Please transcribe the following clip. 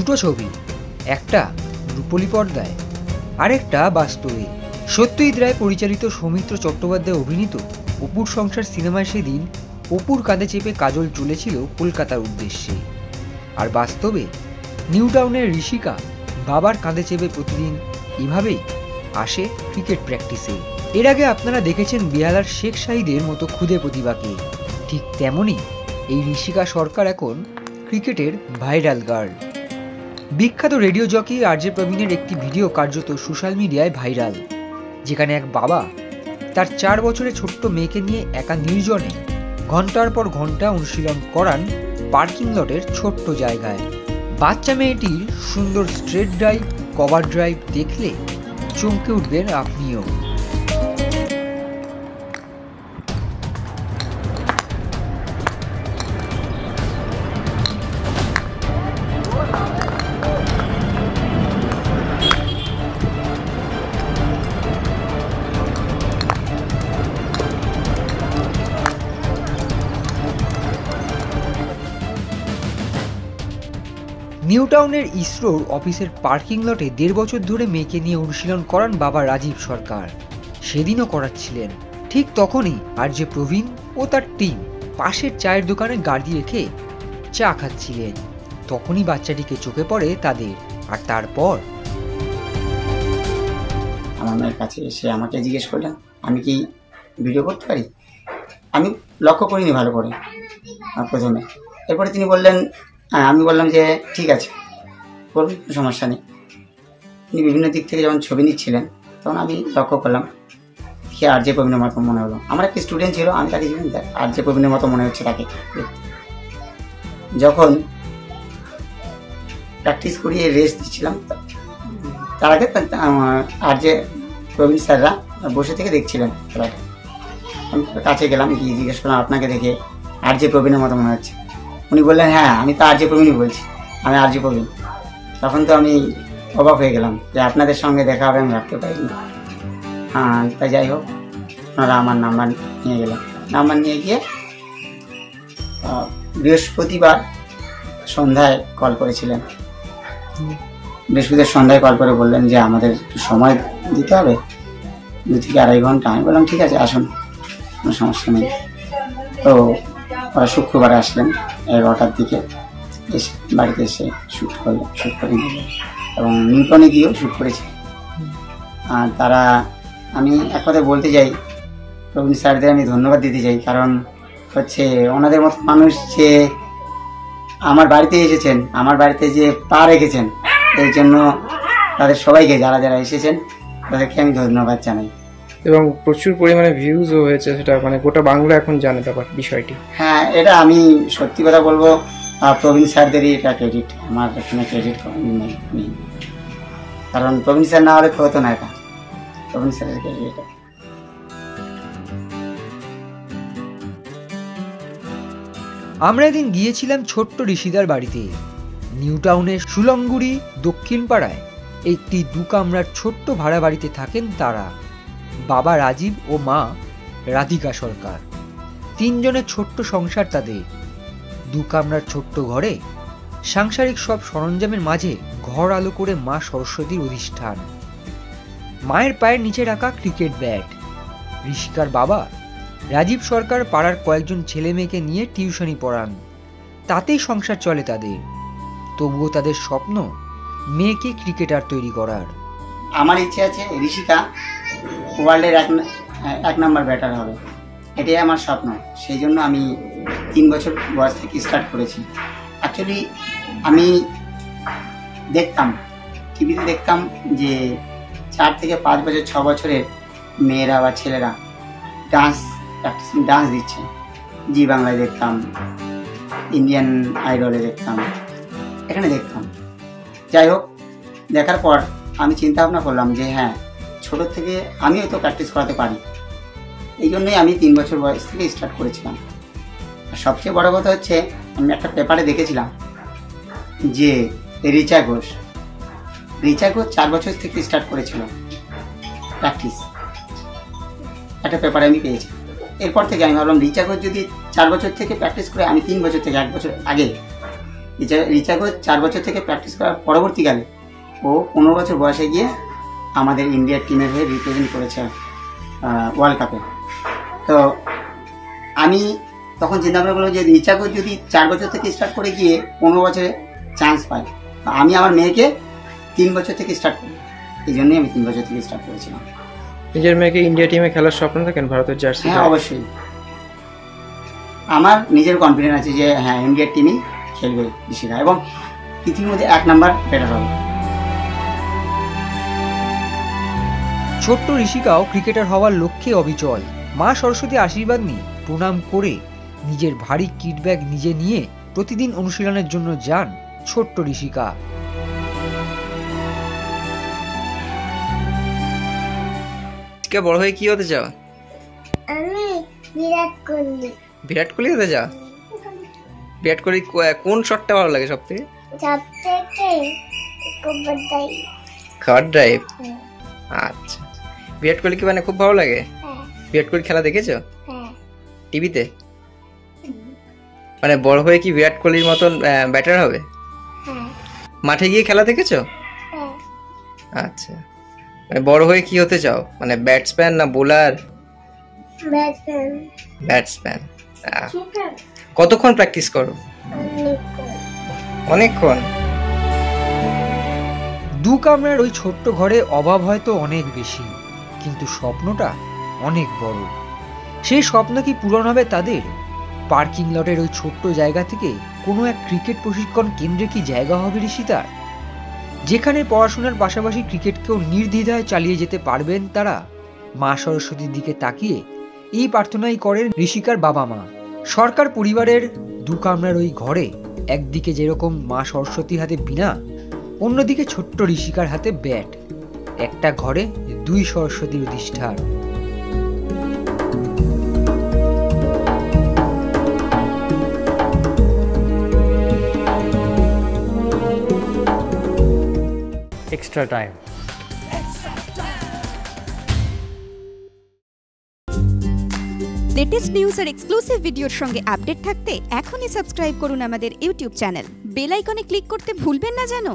দুটো ছবি, একটা রূপলী পর্দায়, আরেকটা বাস্তবে। সত্যজিৎ রায় পরিচালিত সৌমিত্র চট্টোপাধ্যায় অভিনীত অপুর সংসার সিনেমায় সেদিন অপুর কাঁধে চেপে কাজল চলেছিল কলকাতার উদ্দেশ্যে, আর বাস্তবে নিউ টাউনের ঋষিকা বাবার কাঁধে চেপে প্রতিদিন এভাবেই আসে ক্রিকেট প্র্যাকটিসে। এর আগে আপনারা দেখেছেন বেহালার শেখ শাহিদের মতো ক্ষুদে প্রতিভাকে, ঠিক তেমনই এই ঋষিকা সরকার এখন ক্রিকেটের ভাইরাল গার্ল। বিখ্যাত রেডিও জকি আরজে প্রবীণের একটি ভিডিও কার্যত সোশ্যাল মিডিয়ায় ভাইরাল, যেখানে এক বাবা তার 4 বছরের ছোট্ট মেয়েকে নিয়ে একা নির্জনে ঘন্টার পর ঘন্টা অনুশীলন করান পার্কিং লটের ছোট্ট জায়গায়। বাচ্চা মেয়েটির সুন্দর স্ট্রেট ড্রাইভ, কভার ড্রাইভ দেখলে চমকে উঠবেন আপনিও। নিউ টাউনের ইসরোর অফিসের পার্কিং লটে 1.5 বছর ধরে মেয়েকে নিয়ে অনুশীলন করান বাবা রাজীব সরকার। সেদিনও করাচ্ছিলেন। ঠিক তখনই আরজে প্রবীণ ও তার টিম পাশের চায়ের দোকানে গাড়ি রেখে চা খাচ্ছিলেন। তখনই বাচ্চাটিকে চোখে পড়ে তাদের, আর তারপর আমার মেয়ের কাছে এসে আমাকে জিজ্ঞেস করলেন আমি কি ভিডিও করতে পারি। আমি লক্ষ্য করিনি ভালো করে প্রথমে। এরপরে তিনি বললেন, আমি বললাম যে ঠিক আছে করুন, কোনো সমস্যা নেই। তিনি বিভিন্ন দিক থেকে যখন ছবি নিচ্ছিলেন তখন আমি লক্ষ্য করলাম সে আরজে প্রবীণের মতো মনে হলো। আমার একটা স্টুডেন্ট ছিল, আমি তাকে আরজে প্রবীণের মতো মনে হচ্ছে তাকে। যখন প্র্যাকটিস করিয়ে রেস্ট দিচ্ছিলাম তার আগে আরজে প্রবীণ স্যাররা বসে থেকে দেখছিলেন খেলাটা। আমি কাছে গেলাম, গিয়ে জিজ্ঞেস করলাম আপনাকে দেখে আরজে প্রবীণের মতো মনে হচ্ছে। উনি বললেন হ্যাঁ আমি তো আরজে প্রবীণই বলছি, আমি আরজে প্রবীণ। তখন তো আমি অবাক হয়ে গেলাম যে আপনাদের সঙ্গে দেখা হবে আমি ভাবতে পারিনি। তাই যাই হোক, ওনারা আমার নাম্বার নিয়ে গেলেন। নাম্বার নিয়ে গিয়ে বৃহস্পতিবার সন্ধ্যায় কল করেছিলেন। বৃহস্পতিবার সন্ধ্যায় কল করে বললেন যে আমাদের একটু সময় দিতে হবে, 2 থেকে 2.5 ঘন্টা। আমি বললাম ঠিক আছে আসুন, কোনো সমস্যা নেই। তো ওরা শুক্রবারে আসলেন 11টার দিকে, এসে বাড়িতে এসে শ্যুট করে নিলেন এবং নিউটনে গিয়েও শ্যুট করেছি। আর তারা, আমি এক কথায় বলতে চাই প্রবীণ স্যারদের আমি ধন্যবাদ দিতে চাই, কারণ হচ্ছে ওনাদের মতো মানুষ যে আমার বাড়িতে এসেছেন, আমার বাড়িতে যে পা রেখেছেন, এই জন্য তাদের সবাইকে যারা যারা এসেছেন তাদেরকে আমি ধন্যবাদ জানাই। এবং প্রচুর পরিমাণে ভিউজও হয়েছে, সেটা মানে গোটা বাংলা এখন জানে ব্যাপার বিষয়টি। হ্যাঁ, এটা আমি সত্যি কথা বলবো, প্রবীণ স্যারদেরই এটা ক্রেডিট, আমার এখানে ক্রেডিট নেই। কারণ প্রবীণ স্যার না হলে তো হতো না এটা, প্রবীণ স্যারের ক্রেডিট। আমরা এদিন গিয়েছিলাম ছোট্ট ঋষিদার বাড়িতে। নিউ টাউনের সুলংগুড়ি দক্ষিণ পাড়ায় একটি 2 কামরার ছোট্ট ভাড়া বাড়িতে থাকেন তারা, বাবা রাজীব ও মা রাধিকা সরকার। 3 জনের ছোট্ট সংসার তাদের। 2 কামরার ছোট্ট ঘরে সাংসারিক সব সরঞ্জামের মাঝে ঘর আলো করে মা সরস্বতীর অধিষ্ঠান। মায়ের পায়ের নিচে রাখা ক্রিকেট ব্যাট। ঋষিকার বাবা রাজীব সরকার পাড়ার কয়েকজন ছেলে মেয়েকে নিয়ে টিউশনি পড়ান, তাতেই সংসার চলে তাদের। তবুও তাদের স্বপ্ন মেয়েকে ক্রিকেটার তৈরি করার। আমার ইচ্ছে আছে ঋষিকা ওয়ার্ল্ডের 1 নাম্বার ব্যাটার হবে, এটাই আমার স্বপ্ন। সেই জন্য আমি 3 বছর বয়স থেকে স্টার্ট করেছি। অ্যাকচুয়ালি আমি দেখতাম, টিভিতে দেখতাম যে 4 থেকে 5 বছর 6 বছরের মেয়েরা বা ছেলেরা ডান্স দিচ্ছে। জি বাংলায় দেখতাম, ইন্ডিয়ান আইডলে দেখতাম, এখানে দেখতাম। যাই হোক, দেখার পর আমি চিন্তা ভাবনা করলাম যে হ্যাঁ, ছোটোর থেকে আমিও তো প্র্যাকটিস করাতে পারি। এই জন্যই আমি 3 বছর বয়স থেকে স্টার্ট করেছিলাম। আর সবচেয়ে বড় কথা হচ্ছে, আমি একটা পেপারে দেখেছিলাম যে রিচা ঘোষ 4 বছর থেকে স্টার্ট করেছিল প্র্যাকটিস, একটা পেপারে আমি পেয়েছি। এরপর থেকে আমি ভাবলাম রিচা ঘোষ যদি 4 বছর থেকে প্র্যাকটিস করে, আমি 3 বছর থেকে 1 বছর আগে রিচা ঘোষ 4 বছর থেকে প্র্যাকটিস করার পরবর্তীকালে ও 15 বছর বয়সে গিয়ে আমাদের ইন্ডিয়ার টিমের হয়ে রিপ্রেজেন্ট করেছে ওয়ার্ল্ড কাপে। তো আমি তখন চিন্তা ভাবনা করলাম যে রিচা ঘোষ যদি 4 বছর থেকে স্টার্ট করে গিয়ে 15 বছরে চান্স পায়, তো আমি আমার মেয়েকে 3 বছর থেকে স্টার্ট করি। এই জন্যই আমি 3 বছর থেকে স্টার্ট করেছিলাম। নিজের মেয়েকে ইন্ডিয়া টিমে খেলার স্বপ্ন থাকেন ভারতের জার্সি? হ্যাঁ, অবশ্যই। আমার নিজের কনফিডেন্স আছে যে হ্যাঁ ইন্ডিয়ার টিমই খেলবে ঋষিকা, এবং পৃথিবীর মধ্যে 1 নাম্বার ব্যাটার হবে। ছোট্ট ঋষিকাও ক্রিকেটার হওয়ার লক্ষ্যে অবিচল। মা সরস্বতী আশীর্বাদ নিয়ে প্রণাম করে নিজের ভারী কিট ব্যাগ নিজে নিয়ে প্রতিদিন অনুশীলনের জন্য যান ছোট্ট ঋষিকা। বড় হয়ে কি হতে চাও? আমি বিরাট কোহলি। বিরাট কোহলি হতে চাও? বিরাট কোহলি কোন শটটা ভালো লাগে সব থেকে? সবথেকে খাবার ড্রাইভ। আচ্ছা, বিরাট কোহলি কি মানে খুব ভালো লাগে? বিরাট কোহলি খেলা দেখেছো টিভিতে? মানে বড় হয়ে কি বিরাট কোহলির মতন ব্যাটার হবে? মাঠে গিয়ে খেলা দেখেছো? আচ্ছা, মানে বড় হয়ে কি হতে চাও? মানে ব্যাটসম্যান না বোলার? ব্যাটসম্যান। কতক্ষণ প্র্যাকটিস করো? অনেকক্ষণ। দু কামরার ওই ছোট্ট ঘরে অভাব হয়তো অনেক বেশি, কিন্তু স্বপ্নটা অনেক বড়। সেই স্বপ্ন কি পূরণ হবে তাদের? পার্কিং লটের ওই ছোট্ট জায়গা থেকে কোনো এক ক্রিকেট প্রশিক্ষণ কেন্দ্রে কি জায়গা হবে ঋষিতার, যেখানে পড়াশোনার পাশাপাশি ক্রিকেটকেও নির্দ্বিধায় চালিয়ে যেতে পারবেন তারা? মা সরস্বতীর দিকে তাকিয়ে এই প্রার্থনাই করেন ঋষিকার বাবা মা। সরকার পরিবারের 2 কামরার ওই ঘরে একদিকে যেরকম মা সরস্বতীর হাতে বীণা, অন্যদিকে ছোট্ট ঋষিকার হাতে ব্যাট। একটা ঘরে 2 সরস্বতীর অধিষ্ঠান। extra time. লেটেস্ট নিউজ আর এক্সক্লুসিভ ভিডিওর সঙ্গে আপডেট থাকতে এখনই সাবস্ক্রাইব করুন আমাদের ইউটিউব চ্যানেল। বেল আইকনে ক্লিক করতে ভুলবেন না যেন।